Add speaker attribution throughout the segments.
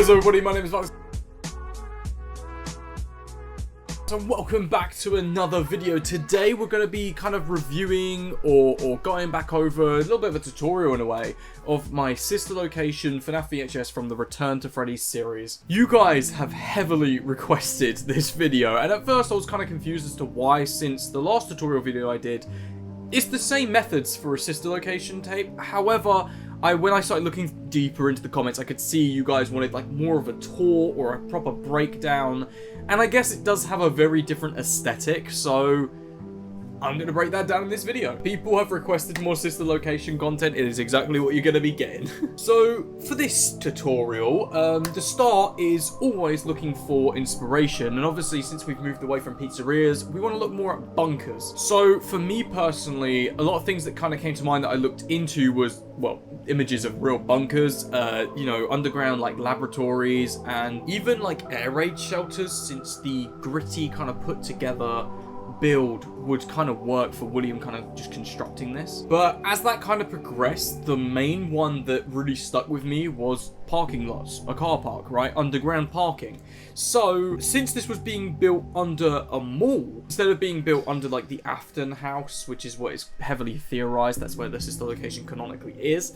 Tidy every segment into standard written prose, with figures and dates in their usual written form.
Speaker 1: Hello everybody, my name is Valox. And welcome back to another video. Today we're going to be kind of reviewing or going back over a little bit of a tutorial in a way of my sister location FNAF VHS from the Return to Freddy series. You guys have heavily requested this video, and at first I was kind of confused as to why, since the last tutorial video I did, it's the same methods for a sister location tape. However, when I started looking deeper into the comments, I could see you guys wanted like more of a tour or a proper breakdown, and I guess it does have a very different aesthetic, so I'm going to break that down in this video. People have requested more sister location content. It is exactly what you're going to be getting. So for this tutorial, the start is always looking for inspiration, and obviously since we've moved away from pizzerias, we want to look more at bunkers. So for me personally, a lot of things that kind of came to mind that I looked into was, well, images of real bunkers, you know, underground like laboratories, and even like air raid shelters, since the gritty kind of put together build would kind of work for William kind of just constructing this. But as that kind of progressed, the main one that really stuck with me was parking lots, a car park, right? Underground parking. So since this was being built under a mall, instead of being built under like the Afton house, which is what is heavily theorized, that's where the sister location canonically is,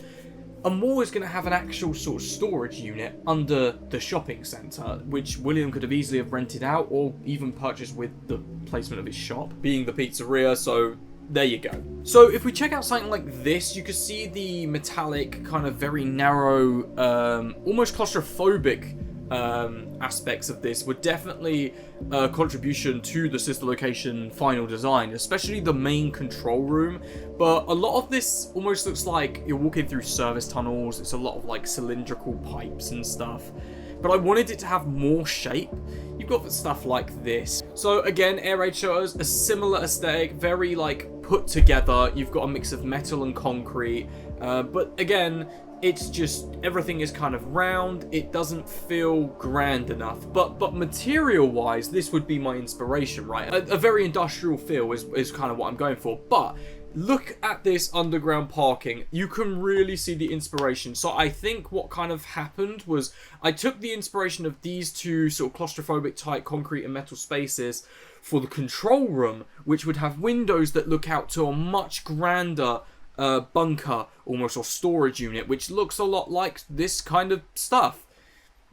Speaker 1: a mall is going to have an actual sort of storage unit under the shopping centre, which William could have easily have rented out or even purchased with the placement of his shop, being the pizzeria, so there you go. So if we check out something like this, you can see the metallic, kind of very narrow, almost claustrophobic aspects of this were definitely a contribution to the sister location final design, especially the main control room. But a lot of this almost looks like you're walking through service tunnels. It's a lot of like cylindrical pipes and stuff, but I wanted it to have more shape. You've got stuff like this. So again, air raid shelters, a similar aesthetic, very like put together. You've got a mix of metal and concrete, but again, it's just, everything is kind of round. It doesn't feel grand enough. But material-wise, this would be my inspiration, right? A very industrial feel is kind of what I'm going for. But look at this underground parking. You can really see the inspiration. So I think what kind of happened was I took the inspiration of these two sort of claustrophobic tight concrete and metal spaces for the control room, which would have windows that look out to a much grander bunker almost, or storage unit, which looks a lot like this kind of stuff.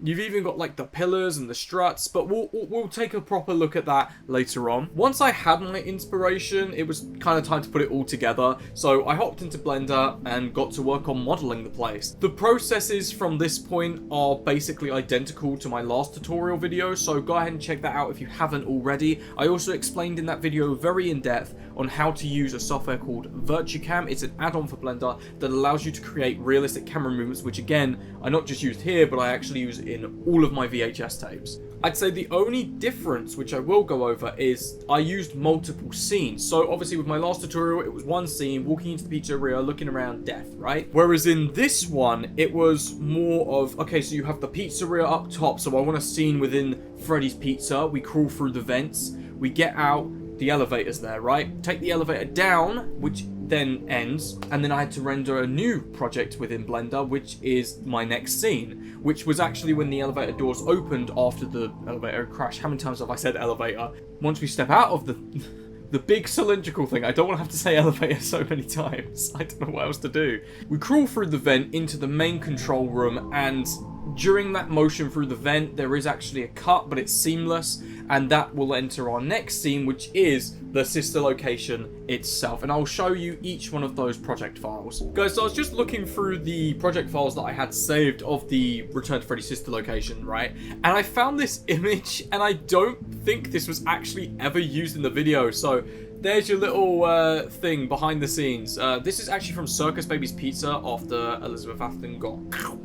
Speaker 1: You've even got like the pillars and the struts, but we'll take a proper look at that later on. Once I had my inspiration, it was kind of time to put it all together. So I hopped into Blender and got to work on modeling the place. The processes from this point are basically identical to my last tutorial video, so go ahead and check that out if you haven't already. I also explained in that video very in depth on how to use a software called VirtuCam. It's an add-on for Blender that allows you to create realistic camera movements, which again, I not just used here, but I actually use in all of my VHS tapes. I'd say the only difference, which I will go over, is I used multiple scenes. So obviously with my last tutorial, it was one scene, walking into the pizzeria, looking around, death, right? Whereas in this one, it was more of, okay, so you have the pizzeria up top, so I want a scene within Freddy's Pizza. We crawl through the vents, we get out, the elevator's there, right? Take the elevator down, which then ends, and then I had to render a new project within Blender, which is my next scene, which was actually when the elevator doors opened after the elevator crash. How many times have I said elevator? Once we step out of the big cylindrical thing, I don't want to have to say elevator so many times. I don't know what else to do. We crawl through the vent into the main control room, and during that motion through the vent, there is actually a cut, but it's seamless, and that will enter our next scene, which is the sister location itself, and I'll show you each one of those project files. Guys, so I was just looking through the project files that I had saved of the Return to Freddy sister location, right? And I found this image, and I don't think this was actually ever used in the video, so there's your little thing behind the scenes. This is actually from Circus Baby's Pizza after Elizabeth Afton got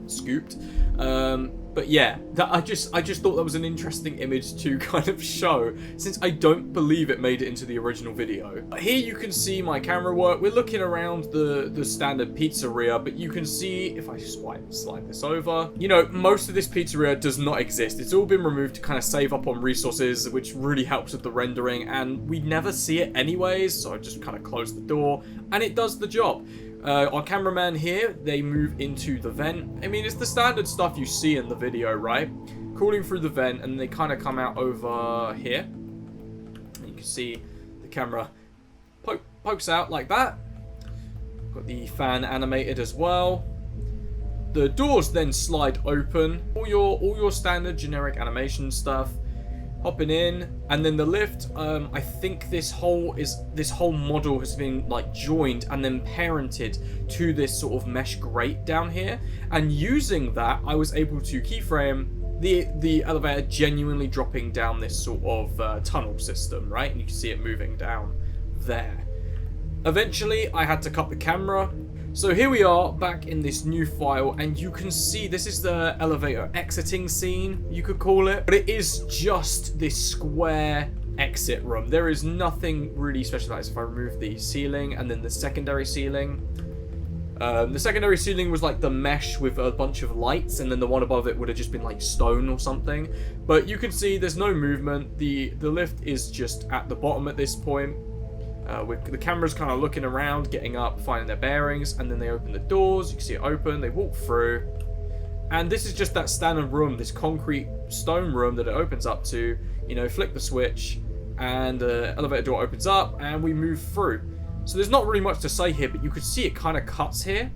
Speaker 1: scooped. But yeah, I just thought that was an interesting image to kind of show, since I don't believe it made it into the original video. Here you can see my camera work. We're looking around the standard pizzeria, but you can see, if I slide this over, you know, most of this pizzeria does not exist. It's all been removed to kind of save up on resources, which really helps with the rendering, and we never see it anyways, so I just kind of close the door, and it does the job. Our cameraman here, they move into the vent. I mean, it's the standard stuff you see in the video, right? Crawling through the vent, and they kind of come out over here. And you can see the camera pokes out like that. Got the fan animated as well. The doors then slide open. All your standard generic animation stuff. Hopping in, and then the lift. I think this whole model has been like joined and then parented to this sort of mesh grate down here. And using that, I was able to keyframe the elevator genuinely dropping down this sort of tunnel system, right? And you can see it moving down there. Eventually, I had to cut the camera. So here we are back in this new file, and you can see this is the elevator exiting scene, you could call it. But it is just this square exit room. There is nothing really special about it. So if I remove the ceiling and then the secondary ceiling. The secondary ceiling was like the mesh with a bunch of lights, and then the one above it would have just been like stone or something. But you can see there's no movement. The lift is just at the bottom at this point. With the cameras kind of looking around, getting up, finding their bearings, and then they open the doors. You can see it open, they walk through, and this is just that standard room, this concrete stone room that it opens up to. You know, flick the switch, and the elevator door opens up, and we move through. So there's not really much to say here, but you could see it kind of cuts here.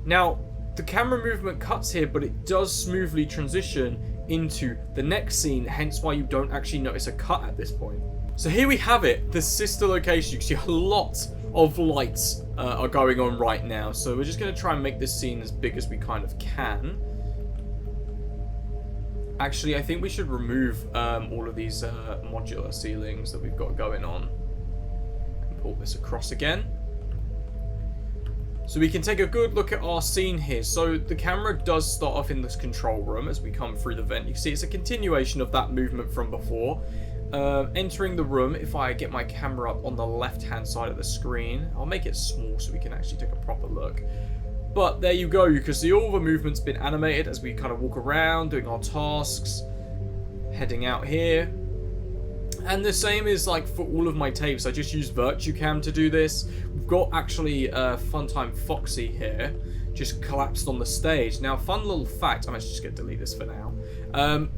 Speaker 1: Now, the camera movement cuts here, but it does smoothly transition into the next scene, hence why you don't actually notice a cut at this point. So here we have it, the sister location. You can see a lot of lights are going on right now. So we're just going to try and make this scene as big as we kind of can. Actually, I think we should remove all of these modular ceilings that we've got going on. And pull this across again. So we can take a good look at our scene here. So the camera does start off in this control room as we come through the vent. You can see it's a continuation of that movement from before. Entering the room, if I get my camera up on the left hand side of the screen, I'll make it small so we can actually take a proper look. But there you go, you can see all the movement's been animated as we kind of walk around doing our tasks, heading out here. And the same is like for all of my tapes. I just use VirtuCam to do this. We've got actually Funtime Foxy here, just collapsed on the stage. Now, fun little fact, I'm actually just going to delete this for now.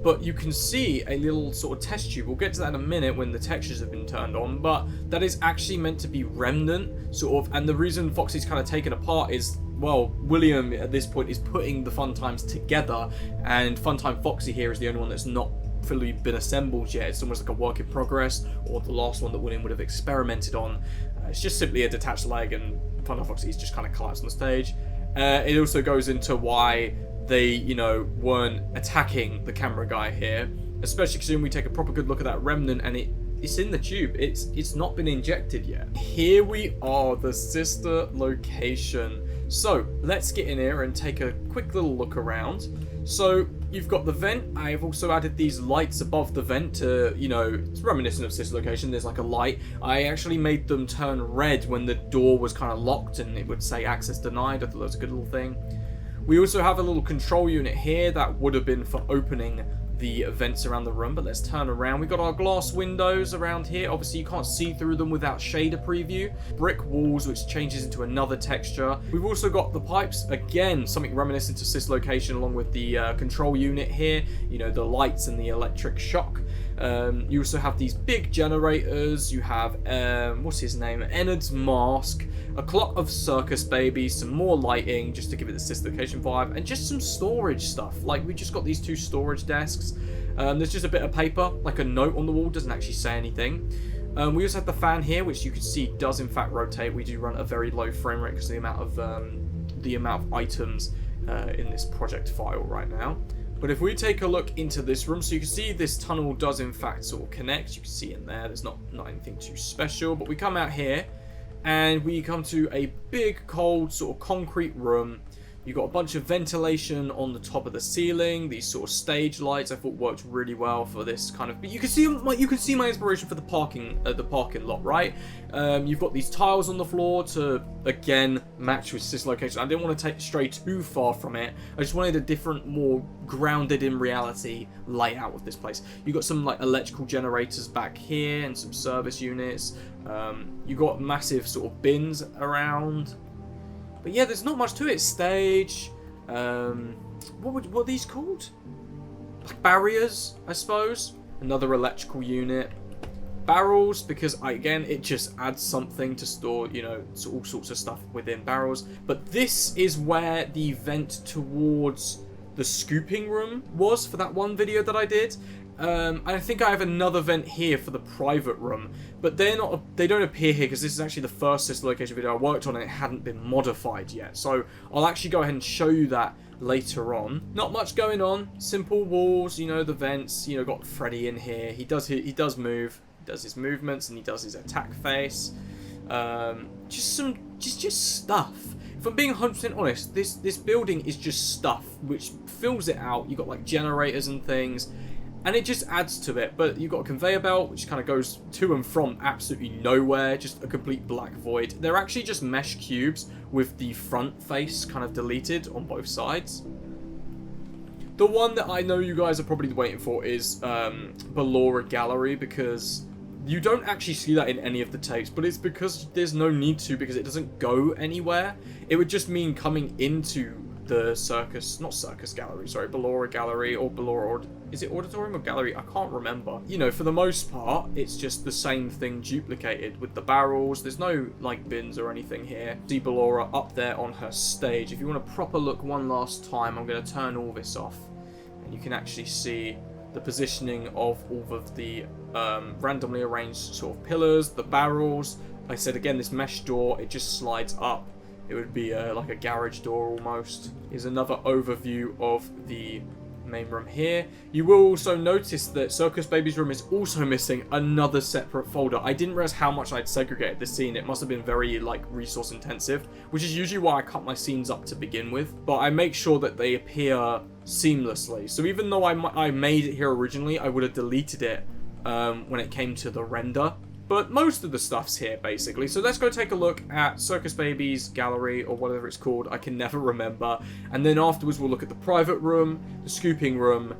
Speaker 1: But you can see a little sort of test tube. We'll get to that in a minute when the textures have been turned on. But that is actually meant to be remnant, sort of. And the reason Foxy's kind of taken apart is, well, William at this point is putting the Funtimes together. And Funtime Foxy here is the only one that's not fully been assembled yet. It's almost like a work in progress, or the last one that William would have experimented on. It's just simply a detached leg, and Funtime Foxy's just kind of collapsed on the stage. It also goes into why they, you know, weren't attacking the camera guy here, especially considering we take a proper good look at that remnant, and it's in the tube. It's not been injected yet. Here we are, the sister location. So let's get in here and take a quick little look around. So you've got the vent. I've also added these lights above the vent to, you know, it's reminiscent of sister location. There's like a light. I actually made them turn red when the door was kind of locked and it would say access denied. I thought that was a good little thing. We also have a little control unit here that would have been for opening the vents around the room, but let's turn around. We've got our glass windows around here. Obviously, you can't see through them without shader preview. Brick walls, which changes into another texture. We've also got the pipes, again, something reminiscent to Sis location, along with the control unit here, you know, the lights and the electric shock. You also have these big generators. You have, what's his name? Ennard's mask, a clock of Circus Baby, some more lighting just to give it the Sis location vibe, and just some storage stuff. Like, we just got these two storage desks. There's just a bit of paper, like a note on the wall, doesn't actually say anything. We also have the fan here, which you can see does in fact rotate. We do run a very low frame rate because of the amount of items in this project file right now. But if we take a look into this room, so you can see this tunnel does in fact sort of connect. You can see in there, there's not anything too special. But we come out here and we come to a big, cold sort of concrete room. You've got a bunch of ventilation on the top of the ceiling. These sort of stage lights I thought worked really well for this kind of. But you can see my inspiration for the parking lot, right? You've got these tiles on the floor to again match with Sis location. I didn't want to stray too far from it. I just wanted a different, more grounded in reality layout with this place. You've got some like electrical generators back here and some service units. You've got massive sort of bins around. But yeah, there's not much to it. Stage. What are these called? Like barriers, I suppose. Another electrical unit. Barrels, because again, it just adds something to store, you know, all sorts of stuff within barrels. But this is where the vent towards the scooping room was for that one video that I did. I think I have another vent here for the private room, but they don't appear here because this is actually the first sister location video I worked on and it hadn't been modified yet. So I'll actually go ahead and show you that later on. Not much going on, simple walls, you know, the vents, you know, got Freddy in here. He does move, he does his movements and he does his attack face. Just stuff. If I'm being 100% honest, this building is just stuff which fills it out. You've got like generators and things, and it just adds to it. But you've got a conveyor belt which kind of goes to and from absolutely nowhere, just a complete black void. They're actually just mesh cubes with the front face kind of deleted on both sides. The one that I know you guys are probably waiting for is Ballora Gallery, because you don't actually see that in any of the tapes, but it's because there's no need to, because it doesn't go anywhere. It would just mean coming into the circus, not circus gallery, sorry, Ballora Gallery, or Ballora, is it auditorium or gallery? I can't remember. You know, for the most part, it's just the same thing duplicated with the barrels. There's no, like, bins or anything here. See Ballora up there on her stage. If you want a proper look one last time, I'm going to turn all this off, and you can actually see the positioning of all of the randomly arranged sort of pillars, the barrels. Like I said, again, this mesh door, it just slides up. It would be like a garage door almost. Here's another overview of the main room here. You will also notice that Circus Baby's room is also missing another separate folder. I didn't realize how much I'd segregated this scene. It must have been very like resource intensive, which is usually why I cut my scenes up to begin with. But I make sure that they appear seamlessly. So even though I made it here originally, I would have deleted it when it came to the render. But most of the stuff's here, basically. So let's go take a look at Circus Baby's gallery, or whatever it's called. I can never remember. And then afterwards, we'll look at the private room, the scooping room,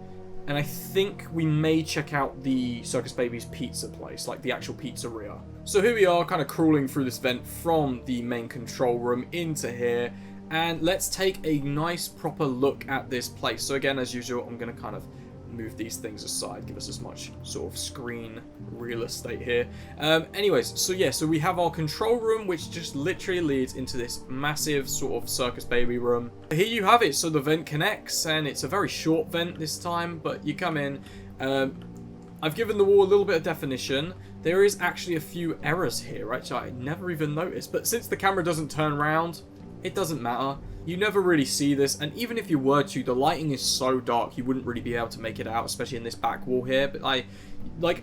Speaker 1: and I think we may check out the Circus Baby's pizza place, like the actual pizzeria. So here we are, kind of crawling through this vent from the main control room into here. And let's take a nice, proper look at this place. So again, as usual, I'm going to kind of move these things aside, give us as much sort of screen real estate here. Anyways, so yeah, so we have our control room, which just literally leads into this massive sort of Circus Baby room. Here you have it. So the vent connects, and it's a very short vent this time, but you come in. I've given the wall a little bit of definition. There is actually a few errors here, right? So I never even noticed, but since the camera doesn't turn around, it doesn't matter. You never really see this, and even if you were to, the lighting is so dark you wouldn't really be able to make it out, especially in this back wall here. But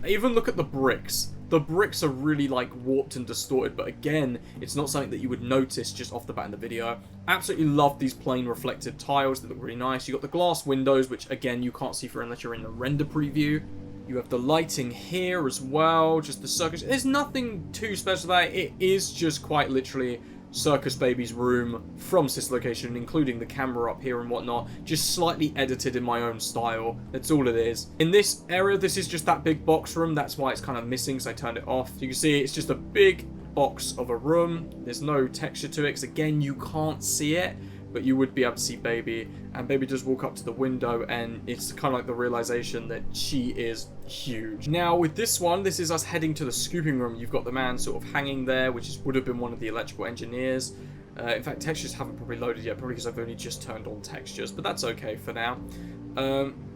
Speaker 1: even look at the bricks. The bricks are really like warped and distorted, but again, it's not something that you would notice just off the bat in the video. Absolutely love these plain reflective tiles. They look really nice. You've got the glass windows, which again, you can't see through unless you're in the render preview. You have the lighting here as well, just the circus. There's nothing too special about it. It is just quite literally Circus Baby's room from this location, including the camera up here and whatnot, just slightly edited in my own style. That's all it is. In this area, this is just that big box room. That's why it's kind of missing, so I turned it off. You can see it's just a big box of a room. There's no texture to it, because again, you can't see it, but you would be able to see Baby, and Baby does walk up to the window, and it's kind of like the realization that she is huge. Now with this one, this is us heading to the scooping room. You've got the man sort of hanging there, which would have been one of the electrical engineers. In fact, textures haven't probably loaded yet, probably because I've only just turned on textures, but that's okay for now.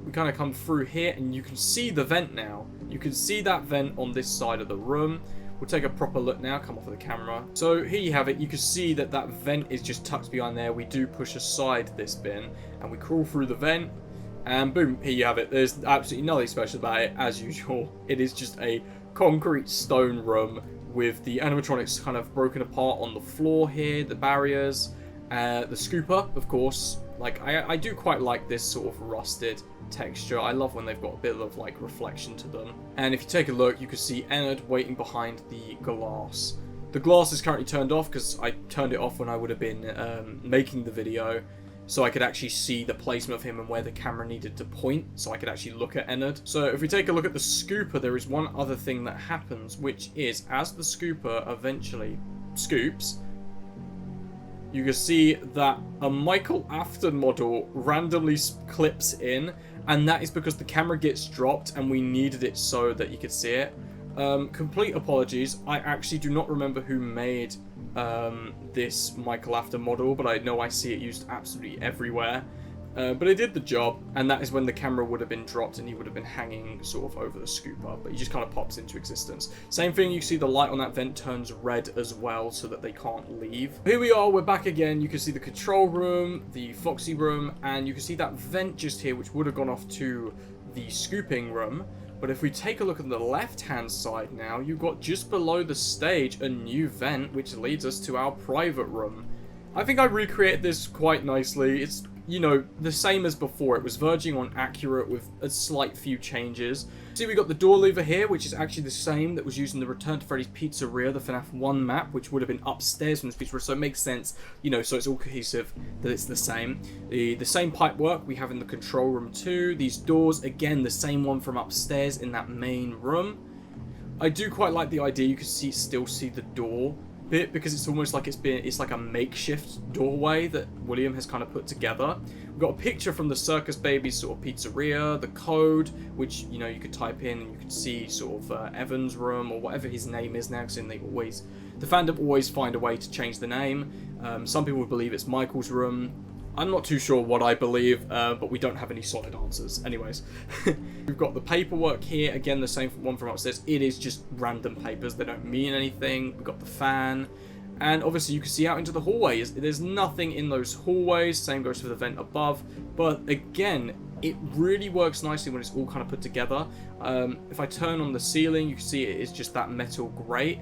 Speaker 1: We kind of come through here, and you can see the vent now. You can see that vent on this side of the room. We'll take a proper look now, come off of the camera. So here you have it. You can see that that vent is just tucked behind there. We do push aside this bin, and we crawl through the vent, and boom, here you have it. There's absolutely nothing special about it, as usual. It is just a concrete stone room with the animatronics kind of broken apart on the floor here, the barriers, the scooper, of course. Like, I do quite like this sort of rusted texture. I love when they've got a bit of like reflection to them. And if you take a look, you can see Ennard waiting behind the glass. The glass is currently turned off because I turned it off when I would have been making the video, so I could actually see the placement of him and where the camera needed to point, so I could actually look at Ennard. So if we take a look at the scooper, there is one other thing that happens, which is as the scooper eventually scoops, you can see that a Michael Afton model randomly clips in, and that is because the camera gets dropped and we needed it so that you could see it. Complete apologies, I actually do not remember who made this Michael Afton model, but I know I see it used absolutely everywhere. But it did the job, and that is when the camera would have been dropped and he would have been hanging sort of over the scooper, but he just kind of pops into existence. Same thing, you see the light on that vent turns red as well so that they can't leave. Here we are, we're back again. You can see the control room, the Foxy room, and you can see that vent just here, which would have gone off to the scooping room. But if we take a look at the left-hand side now, you've got just below the stage a new vent, which leads us to our private room. I think I recreated this quite nicely. It's, you know, the same as before. It was verging on accurate with a slight few changes. See, we got the door lever here, which is actually the same that was used in the Return to Freddy's Pizzeria, the FNAF 1 map, which would have been upstairs from this pizzeria, so it makes sense, you know, so it's all cohesive that it's the same. The same pipe work we have in the control room too. These doors, again, the same one from upstairs in that main room. I do quite like the idea you can still see the door bit, because it's almost like it's like a makeshift doorway that William has kind of put together. We've got a picture from the Circus Baby sort of pizzeria, the code, which, you know, you could type in and you could see sort of Evan's room or whatever his name is now, because the fandom always find a way to change the name. Some people believe it's Michael's room. I'm not too sure what I believe, but we don't have any solid answers. Anyways, we've got the paperwork here. Again, the same one from upstairs. It is just random papers. They don't mean anything. We've got the fan. And obviously, you can see out into the hallways. There's nothing in those hallways. Same goes for the vent above. But again, it really works nicely when it's all kind of put together. If I turn on the ceiling, you can see it is just that metal grate.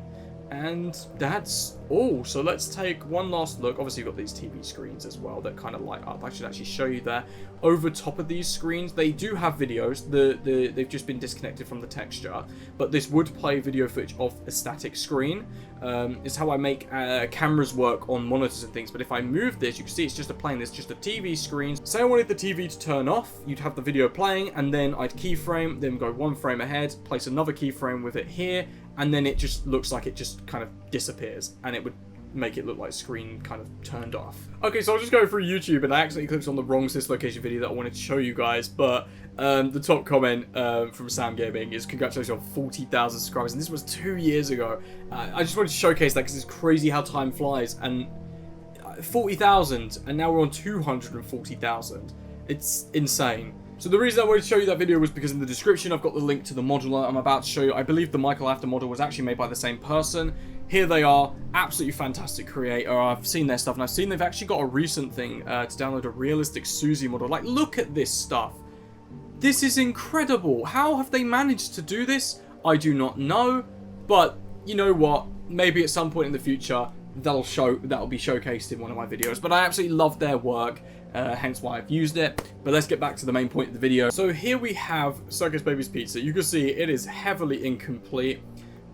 Speaker 1: And that's all. So let's take one last look. Obviously, you've got these TV screens as well that kind of light up. I should actually show you there. Over top of these screens, they do have videos. They've just been disconnected from the texture. But this would play video footage of a static screen. It's how I make cameras work on monitors and things. But if I move this, you can see it's just a plane. There's just a TV screen. Say I wanted the TV to turn off. You'd have the video playing, and then I'd keyframe, then go one frame ahead, place another keyframe with it here, and then it just looks like it just kind of disappears, and it would make it look like screen kind of turned off. Okay, so I'll just go through YouTube, and I accidentally clicked on the wrong Location video that I wanted to show you guys, but the top comment from Sam Gaming is congratulations on 40,000 subscribers, and this was 2 years ago. I just wanted to showcase that because it's crazy how time flies, and 40,000, and now we're on 240,000. It's insane. So the reason I wanted to show you that video was because in the description I've got the link to the model I'm about to show you. I believe the Michael Afton model was actually made by the same person. Here they are, absolutely fantastic creator. I've seen their stuff, and I've seen they've actually got a recent thing to download a realistic Susie model. Like, look at this stuff. This is incredible. How have they managed to do this? I do not know, but you know what? Maybe at some point in the future that'll be showcased in one of my videos. But I absolutely love their work. Hence why I've used it. But let's get back to the main point of the video. So here we have Circus Baby's pizza. You can see it is heavily incomplete.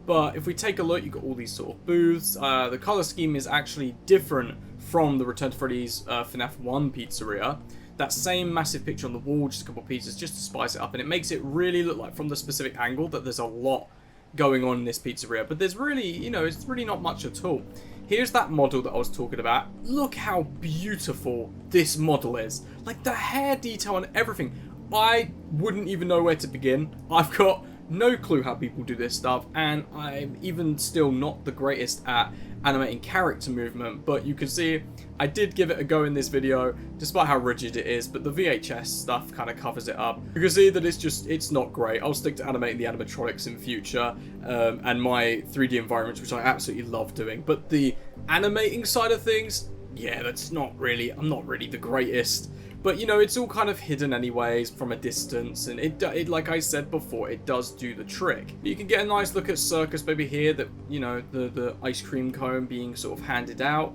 Speaker 1: But if we take a look, you've got all these sort of booths. The color scheme is actually different from the Return to Freddy's FNAF 1 pizzeria. That same massive picture on the wall, just a couple of pieces just to spice it up. And it makes it really look like, from the specific angle, that there's a lot going on in this pizzeria. But there's really, you know, it's really not much at all. Here's that model that I was talking about. Look how beautiful this model is. Like, the hair detail and everything. I wouldn't even know where to begin. I've got no clue how people do this stuff, and I'm even still not the greatest at animating character movement, but you can see I did give it a go in this video, despite how rigid it is, but the VHS stuff kind of covers it up. You can see that it's not great. I'll stick to animating the animatronics in future, and my 3D environments, which I absolutely love doing, but the animating side of things, yeah, I'm not really the greatest. But, you know, it's all kind of hidden anyways from a distance, and it like I said before, it does do the trick. You can get a nice look at Circus Baby here, that, you know, the ice cream cone being sort of handed out.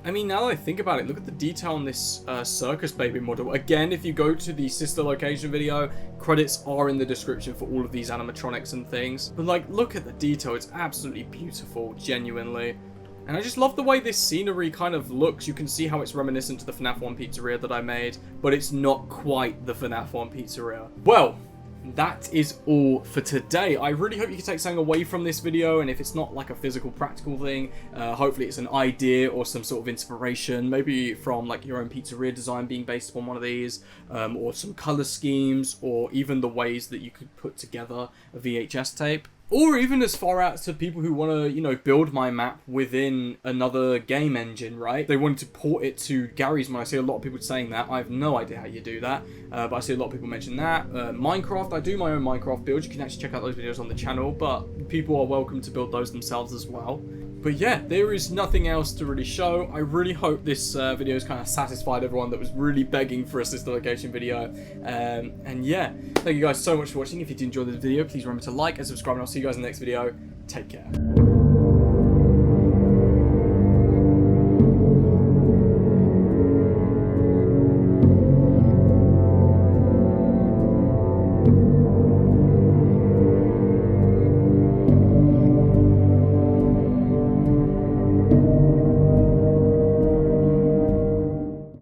Speaker 1: I mean, now that I think about it, look at the detail on this Circus Baby model. Again, if you go to the sister location video, credits are in the description for all of these animatronics and things. But, like, look at the detail. It's absolutely beautiful, genuinely. And I just love the way this scenery kind of looks. You can see how it's reminiscent to the FNAF 1 pizzeria that I made, but it's not quite the FNAF 1 pizzeria. Well, that is all for today. I really hope you can take something away from this video, and if it's not like a physical practical thing, hopefully it's an idea or some sort of inspiration, maybe from like your own pizzeria design being based upon one of these, or some color schemes, or even the ways that you could put together a VHS tape. Or even as far out to people who want to, you know, build my map within another game engine, right? They wanted to port it to Gary's mod. I see a lot of people saying that. I have no idea how you do that, but I see a lot of people mention that. Minecraft, I do my own Minecraft builds. You can actually check out those videos on the channel, but people are welcome to build those themselves as well. But yeah, there is nothing else to really show. I really hope this video has kind of satisfied everyone that was really begging for a sister location video. And yeah, thank you guys so much for watching. If you did enjoy this video, please remember to like and subscribe, and I'll see you guys in the next video. Take care.